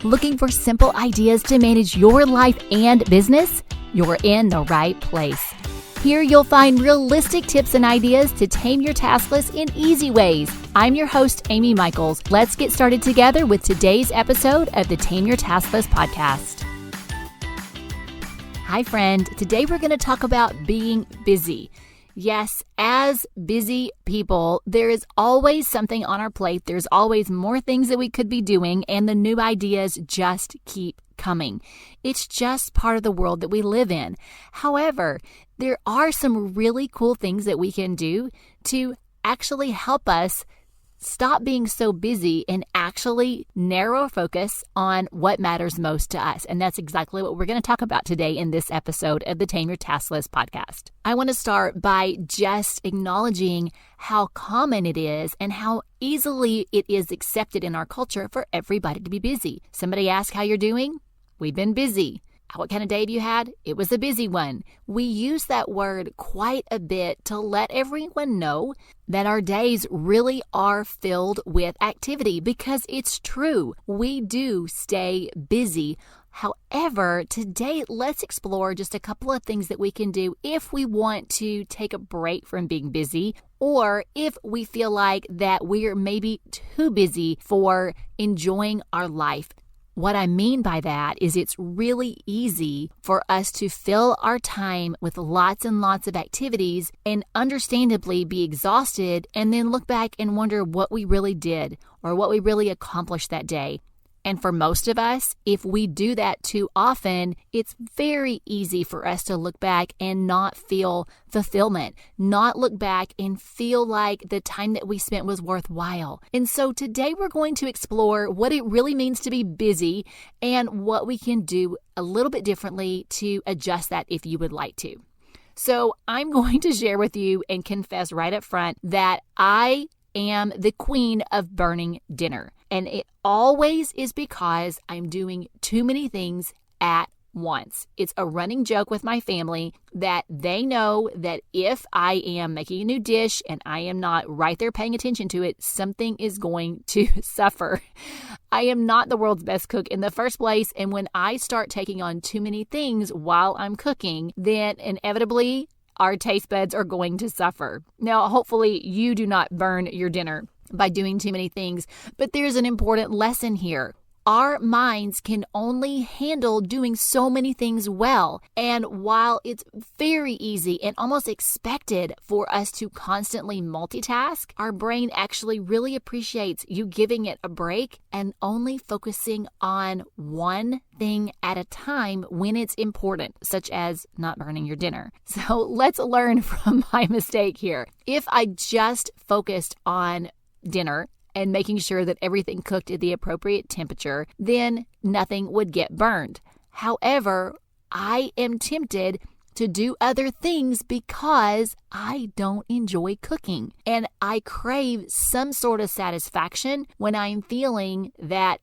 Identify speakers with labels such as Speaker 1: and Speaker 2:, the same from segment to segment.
Speaker 1: Looking for simple ideas to manage your life and business? You're in the right place. Here you'll find realistic tips and ideas to tame your task list in easy ways. I'm your host, Amy Michaels. Let's get started together with today's episode of the Tame Your Task List podcast. Hi, friend. Today we're going to talk about being busy. Yes, as busy people, there is always something on our plate. There's always more things that we could be doing, and the new ideas just keep coming. It's just part of the world that we live in. However, there are some really cool things that we can do to actually help us stop being so busy and actually narrow focus on what matters most to us. And that's exactly what we're going to talk about today in this episode of the Tame Your Task List podcast. I want to start by just acknowledging how common it is and how easily it is accepted in our culture for everybody to be busy. Somebody asks how you're doing? We've been busy. What kind of day have you had? It was a busy one. We use that word quite a bit to let everyone know that our days really are filled with activity, because it's true. We do stay busy. However, today, let's explore just a couple of things that we can do if we want to take a break from being busy, or if we feel like that we're maybe too busy for enjoying our life. What I mean by that is it's really easy for us to fill our time with lots and lots of activities and understandably be exhausted and then look back and wonder what we really did or what we really accomplished that day. And for most of us, if we do that too often, it's very easy for us to look back and not feel fulfillment, not look back and feel like the time that we spent was worthwhile. And so today we're going to explore what it really means to be busy and what we can do a little bit differently to adjust that if you would like to. So I'm going to share with you and confess right up front that I am the queen of burning dinner. And it always is because I'm doing too many things at once. It's a running joke with my family that they know that if I am making a new dish and I am not right there paying attention to it, something is going to suffer. I am not the world's best cook in the first place. And when I start taking on too many things while I'm cooking, then inevitably our taste buds are going to suffer. Now, hopefully you do not burn your dinner by doing too many things, but there's an important lesson here. Our minds can only handle doing so many things well. And while it's very easy and almost expected for us to constantly multitask, our brain actually really appreciates you giving it a break and only focusing on one thing at a time when it's important, such as not burning your dinner. So let's learn from my mistake here. If I just focused on dinner and making sure that everything cooked at the appropriate temperature, then nothing would get burned. However, I am tempted to do other things because I don't enjoy cooking. And I crave some sort of satisfaction when I'm feeling that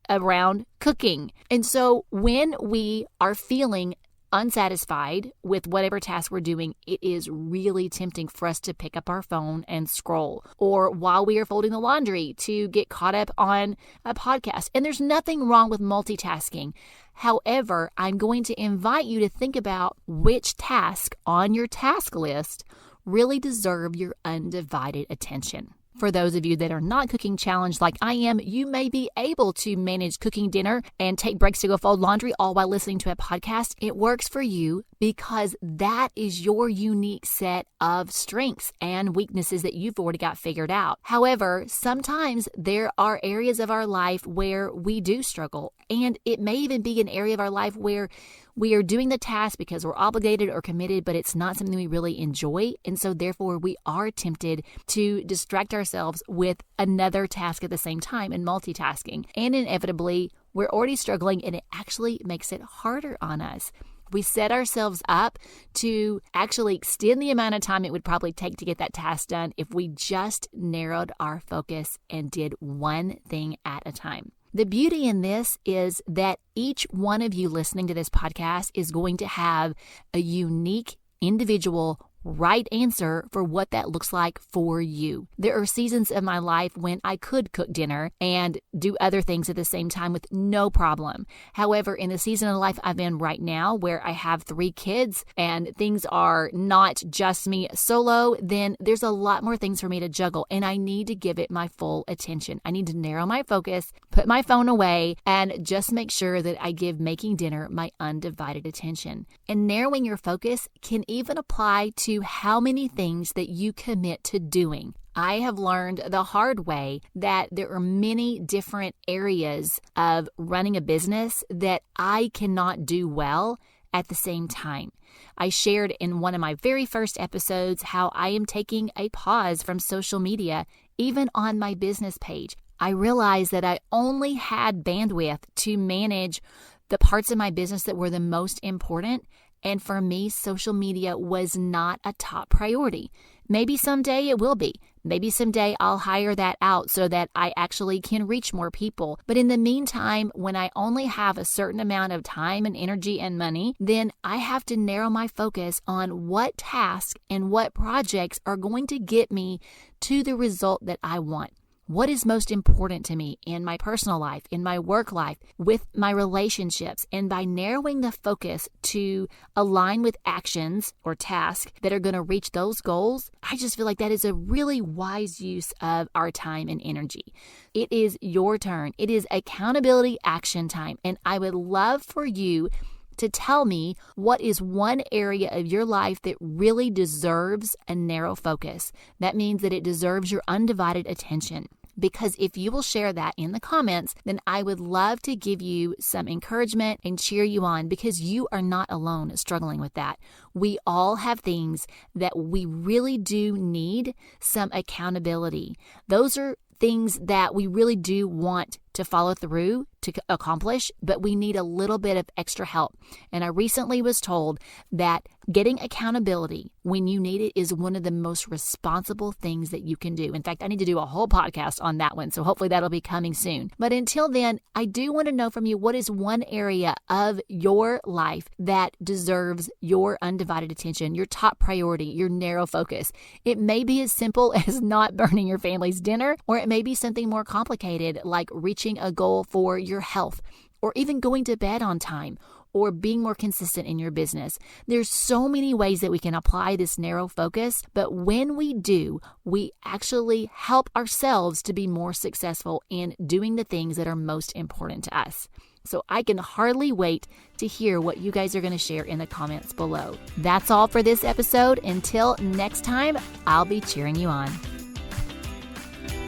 Speaker 1: around cooking. And so when we are feeling unsatisfied with whatever task we're doing, it is really tempting for us to pick up our phone and scroll, or while we are folding the laundry to get caught up on a podcast. And there's nothing wrong with multitasking. However, I'm going to invite you to think about which tasks on your task list really deserve your undivided attention. For those of you that are not cooking challenged like I am, you may be able to manage cooking dinner and take breaks to go fold laundry all while listening to a podcast. It works for you because that is your unique set of strengths and weaknesses that you've already got figured out. However, sometimes there are areas of our life where we do struggle, and it may even be an area of our life where we are doing the task because we're obligated or committed, but it's not something we really enjoy. And so therefore we are tempted to distract ourselves with another task at the same time and multitasking. And inevitably, we're already struggling, and it actually makes it harder on us. We set ourselves up to actually extend the amount of time it would probably take to get that task done if we just narrowed our focus and did one thing at a time. The beauty in this is that each one of you listening to this podcast is going to have a unique, individual right answer for what that looks like for you. There are seasons of my life when I could cook dinner and do other things at the same time with no problem. However, in the season of life I'm in right now, where I have 3 kids and things are not just me solo, then there's a lot more things for me to juggle, and I need to give it my full attention. I need to narrow my focus, put my phone away, and just make sure that I give making dinner my undivided attention. And narrowing your focus can even apply to how many things that you commit to doing. I have learned the hard way that there are many different areas of running a business that I cannot do well at the same time. I shared in one of my very first episodes how I am taking a pause from social media, even on my business page. I realized that I only had bandwidth to manage the parts of my business that were the most important. And for me, social media was not a top priority. Maybe someday it will be. Maybe someday I'll hire that out so that I actually can reach more people. But in the meantime, when I only have a certain amount of time and energy and money, then I have to narrow my focus on what tasks and what projects are going to get me to the result that I want. What is most important to me in my personal life, in my work life, with my relationships? And by narrowing the focus to align with actions or tasks that are going to reach those goals, I just feel like that is a really wise use of our time and energy. It is your turn. It is accountability action time. And I would love for you to tell me what is one area of your life that really deserves a narrow focus. That means that it deserves your undivided attention. Because if you will share that in the comments, then I would love to give you some encouragement and cheer you on, because you are not alone struggling with that. We all have things that we really do need some accountability. Those are things that we really do want to follow through to accomplish, but we need a little bit of extra help. And I recently was told that getting accountability when you need it is one of the most responsible things that you can do. In fact, I need to do a whole podcast on that one, so hopefully that'll be coming soon. But until then, I do want to know from you, what is one area of your life that deserves your undivided attention, your top priority, your narrow focus? It may be as simple as not burning your family's dinner, or it may be something more complicated like reaching a goal for your health, or even going to bed on time, or being more consistent in your business. There's so many ways that we can apply this narrow focus, but when we do, we actually help ourselves to be more successful in doing the things that are most important to us. So I can hardly wait to hear what you guys are going to share in the comments below. That's all for this episode. Until next time, I'll be cheering you on.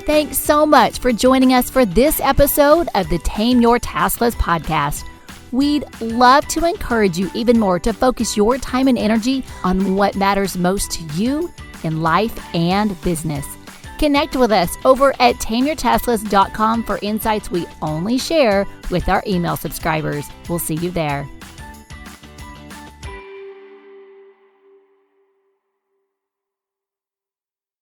Speaker 1: Thanks so much for joining us for this episode of the Tame Your Taskless podcast. We'd love to encourage you even more to focus your time and energy on what matters most to you in life and business. Connect with us over at tameyourtaskless.com for insights we only share with our email subscribers. We'll see you there.